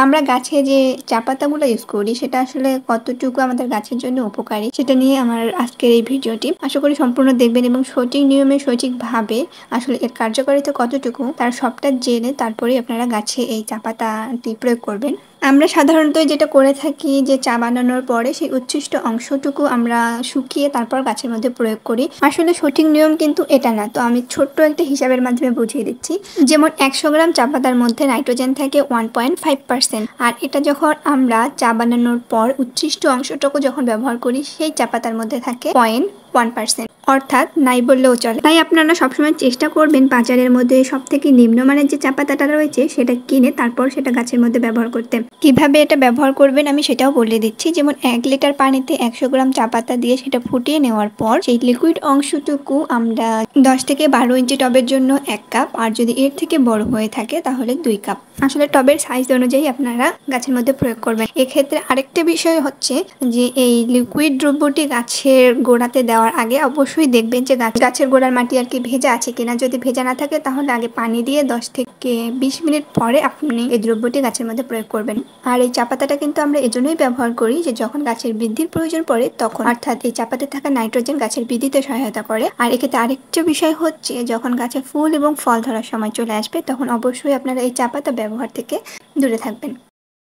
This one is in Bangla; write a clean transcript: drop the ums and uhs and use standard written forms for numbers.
আমরা গাছে যে চা পাতাগুলো ইউজ করি সেটা আসলে কতটুকু আমাদের গাছের জন্য উপকারী সেটা নিয়ে আমার আজকের এই ভিডিওটি। আশা করি সম্পূর্ণ দেখবেন এবং সঠিক নিয়মে সঠিকভাবে আসলে এর কার্যকারিতা কতটুকু তার সবটা জেনে তারপরেই আপনারা গাছে এই চা পাতাটি প্রয়োগ করবেন। আমরা সাধারণত যেটা করে থাকি যে চা বানানোর পরে সেই উচ্ছিষ্ট অংশটুকু আমরা শুকিয়ে তারপর গাছের মধ্যে প্রয়োগ করি। আসলে সঠিক নিয়ম কিন্তু এটা না। তো আমি ছোট্ট একটা হিসাবের মাধ্যমে বুঝিয়ে দিচ্ছি। যেমন 100 গ্রাম চা পাতার মধ্যে নাইট্রোজেন থাকে 1.5%, আর এটা যখন আমরা চা বানানোর পর উচ্ছিষ্ট অংশটুকু যখন ব্যবহার করি সেই চা পাতার মধ্যে থাকে 0.1%, অর্থাৎ নাই বললেও চলে। তাই আপনারা সবসময় চেষ্টা করবেন বাজারের মধ্যে সব থেকে নিম্নমানের যে চা পাতাটা রয়েছে সেটা কিনে তারপর সেটা গাছের মধ্যে ব্যবহার করতে। কিভাবে এটা ব্যবহার করবেন আমি সেটাও বলে দিচ্ছি। যেমন 1 লিটার পানিতে 100 গ্রাম চা পাতা দিয়ে সেটা ফুটিয়ে নেওয়ার পর সেই লিকুইড অংশটুকু আমরা 10 থেকে 12 ইঞ্চি টবের জন্য 1 কাপ, আর যদি এর থেকে বড় হয়ে থাকে তাহলে 2 কাপ। আসলে টবের সাইজ অনুযায়ী আপনারা গাছের মধ্যে প্রয়োগ করবেন। এক্ষেত্রে আরেকটা বিষয় হচ্ছে যে এই লিকুইড দ্রব্যটি গাছের গোড়াতে দেওয়ার আগে অবশ্যই দেখবেন যে গাছের গোড়ার মাটি আর কি ভেজা আছে কিনা। যদি ভেজা না থাকে তাহলে আগে পানি দিয়ে 10 থেকে 20 মিনিট পরে আপনি এই দ্রব্যটি গাছের মধ্যে প্রয়োগ করবেন। আর এই চা পাতাটা কিন্তু আমরা এজন্যই ব্যবহার করি যে যখন গাছের বৃদ্ধির প্রয়োজন পড়ে তখন, অর্থাৎ এই চা পাতায় থাকা নাইট্রোজেন গাছের বৃদ্ধিতে সহায়তা করে। আর এক্ষেত্রে আরেকটা বিষয় হচ্ছে যখন গাছে ফুল এবং ফল ধরার সময় চলে আসবে তখন অবশ্যই আপনারা এই চা পাতা ব্যবহার থেকে দূরে থাকবেন।